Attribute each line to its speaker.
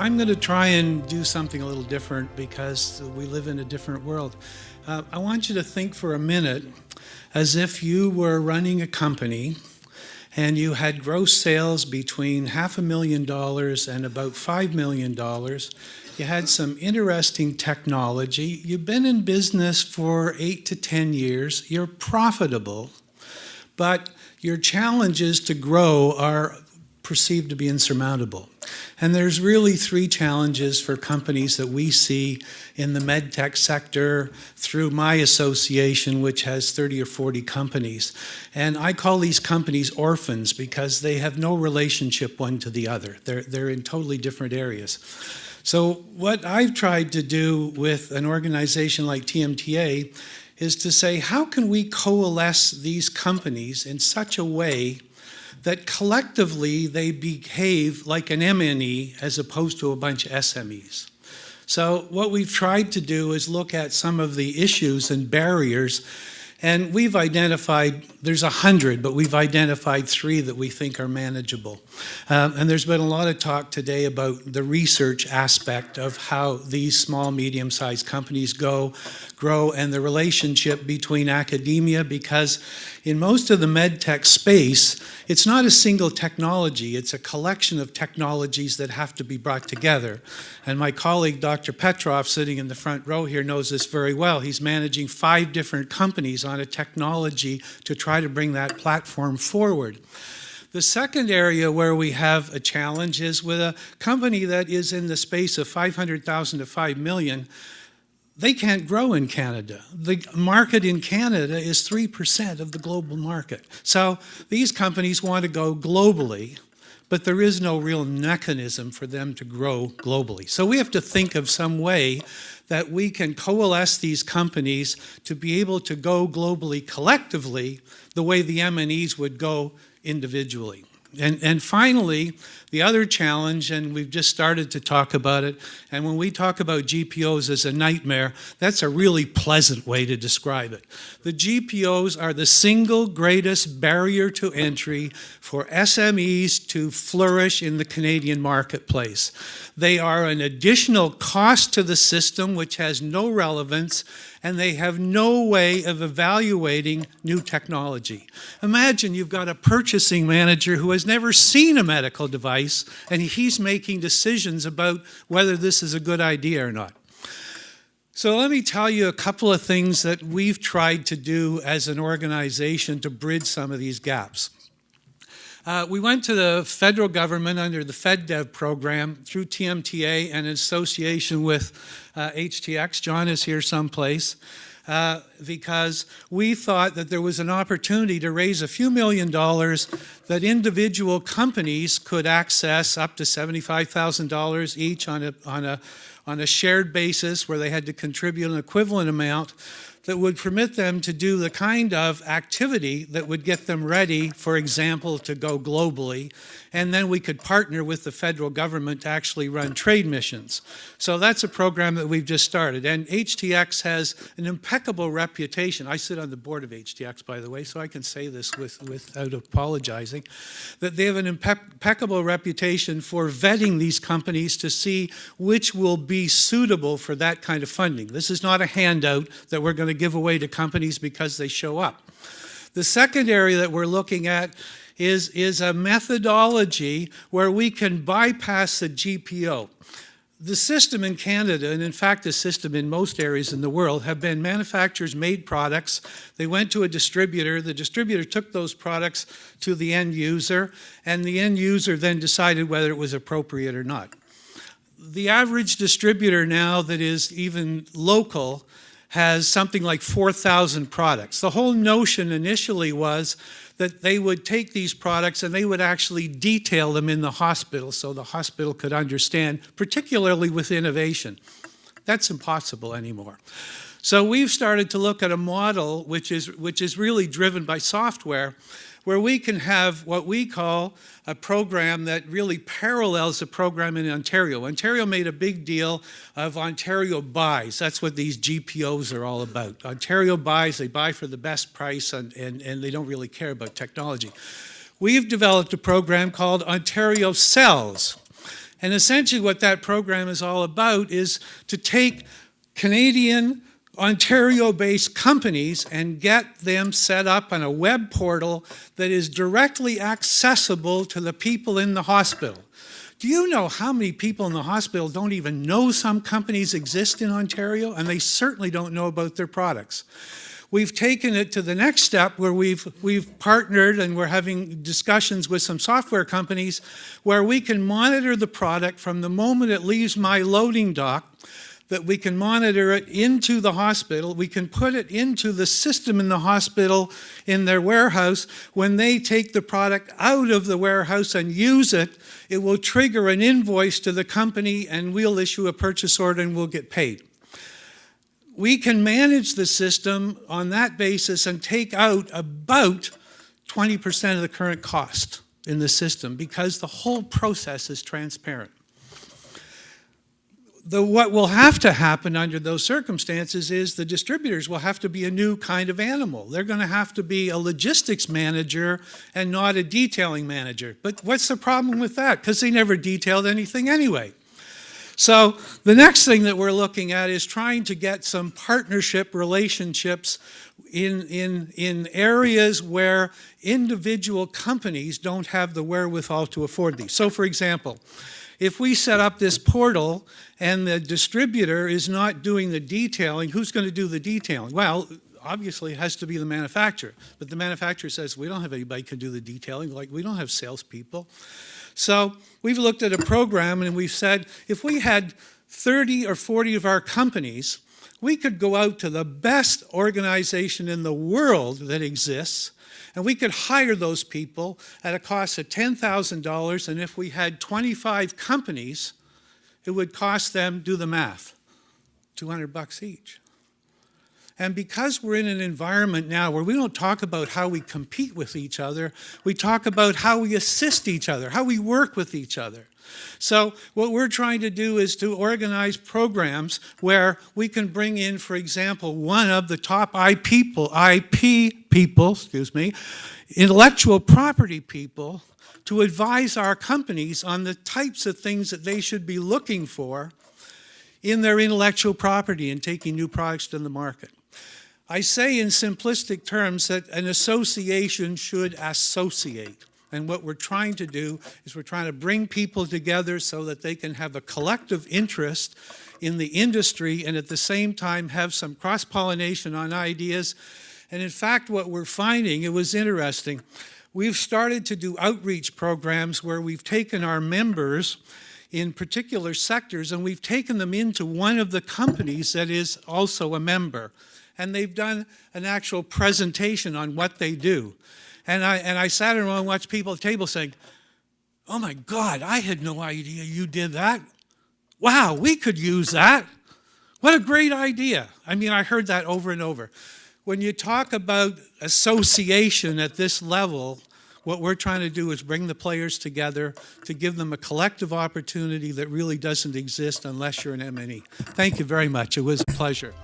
Speaker 1: I'm going to try and do something a little different because we live in a different world. I want you to think for a minute as if you were running a company and you had gross sales between $500,000 and about $5 million. You had some interesting technology. You've been in business for 8 to 10 years. You're profitable, but your challenges to grow are perceived to be insurmountable. And there's really 3 challenges for companies that we see in the medtech sector through my association, which has 30 or 40 companies. And I call these companies orphans because they have no relationship one to the other. They're in totally different areas. So what I've tried to do with an organization like TMTA is to say, how can we coalesce these companies in such a way that collectively they behave like an MNE as opposed to a bunch of SMEs. So what we've tried to do is look at some of the issues and barriers, and we've identified, there's 100, but we've identified 3 that we think are manageable. And there's been a lot of talk today about the research aspect of how these small, medium-sized companies grow, and the relationship between academia, because in most of the med tech space, it's not a single technology, it's a collection of technologies that have to be brought together. And my colleague, Dr. Petrov, sitting in the front row here, knows this very well. He's managing 5 different companies on a technology to try to bring that platform forward. The second area where we have a challenge is with a company that is in the space of 500,000 to 5 million. They can't grow in Canada. The market in Canada is 3% of the global market. So these companies want to go globally, but there is no real mechanism for them to grow globally. So we have to think of some way that we can coalesce these companies to be able to go globally collectively the way the M&Es would go individually. And finally, the other challenge, and we've just started to talk about it, and when we talk about GPOs as a nightmare, that's a really pleasant way to describe it. The GPOs are the single greatest barrier to entry for SMEs to flourish in the Canadian marketplace. They are an additional cost to the system which has no relevance, and they have no way of evaluating new technology. Imagine you've got a purchasing manager who has never seen a medical device, and he's making decisions about whether this is a good idea or not. So let me tell you a couple of things that we've tried to do as an organization to bridge some of these gaps. We went to the federal government under the FedDev program through TMTA and in association with HTX. John is here someplace. Because we thought that there was an opportunity to raise a few $1 million that individual companies could access up to $75,000 each on a shared basis where they had to contribute an equivalent amount that would permit them to do the kind of activity that would get them ready, for example, to go globally. And then we could partner with the federal government to actually run trade missions. So that's a program that we've just started. And HTX has an impeccable reputation. I sit on the board of HTX, by the way, so I can say this without apologizing, that they have an impeccable reputation for vetting these companies to see which will be suitable for that kind of funding. This is not a handout that we're going to give away to companies because they show up. The second area that we're looking at is a methodology where we can bypass the GPO. The system in Canada, and in fact the system in most areas in the world, have been manufacturers made products. They went to a distributor. The distributor took those products to the end user, and the end user then decided whether it was appropriate or not. The average distributor now that is even local has something like 4,000 products. The whole notion initially was that they would take these products and they would actually detail them in the hospital so the hospital could understand, particularly with innovation. That's impossible anymore. So we've started to look at a model which is really driven by software, where we can have what we call a program that really parallels the program in Ontario. Ontario made a big deal of Ontario buys. That's what these GPOs are all about. Ontario buys, they buy for the best price, and they don't really care about technology. We've developed a program called Ontario Sells. And essentially what that program is all about is to take Canadian, Ontario-based companies and get them set up on a web portal that is directly accessible to the people in the hospital. Do you know how many people in the hospital don't even know some companies exist in Ontario? And they certainly don't know about their products. We've taken it to the next step where we've partnered and we're having discussions with some software companies where we can monitor the product from the moment it leaves my loading dock, that we can monitor it into the hospital. We can put it into the system in the hospital in their warehouse. When they take the product out of the warehouse and use it, it will trigger an invoice to the company and we'll issue a purchase order and we'll get paid. We can manage the system on that basis and take out about 20% of the current cost in the system because the whole process is transparent. What will have to happen under those circumstances is the distributors will have to be a new kind of animal. They're going to have to be a logistics manager and not a detailing manager. But what's the problem with that? Because they never detailed anything anyway. So the next thing that we're looking at is trying to get some partnership relationships in areas where individual companies don't have the wherewithal to afford these. So for example, if we set up this portal and the distributor is not doing the detailing, who's going to do the detailing? Well, obviously it has to be the manufacturer. But the manufacturer says, we don't have anybody who can do the detailing. Like, we don't have salespeople. So we've looked at a program and we've said, if we had 30 or 40 of our companies, we could go out to the best organization in the world that exists, and we could hire those people at a cost of $10,000, and if we had 25 companies, it would cost them, do the math, $200 each. And because we're in an environment now where we don't talk about how we compete with each other, we talk about how we assist each other, how we work with each other. So what we're trying to do is to organize programs where we can bring in, for example, one of the top IP people, intellectual property people, to advise our companies on the types of things that they should be looking for in their intellectual property and taking new products to the market. I say in simplistic terms that an association should associate. And what we're trying to do is we're trying to bring people together so that they can have a collective interest in the industry and at the same time have some cross-pollination on ideas. And in fact, what we're finding, it was interesting, we've started to do outreach programs where we've taken our members in particular sectors and we've taken them into one of the companies that is also a member. And they've done an actual presentation on what they do. And I sat around and watched people at the table saying, oh my God, I had no idea you did that. Wow, we could use that. What a great idea. I mean, I heard that over and over. When you talk about association at this level, what we're trying to do is bring the players together to give them a collective opportunity that really doesn't exist unless you're an M&E. Thank you very much. It was a pleasure.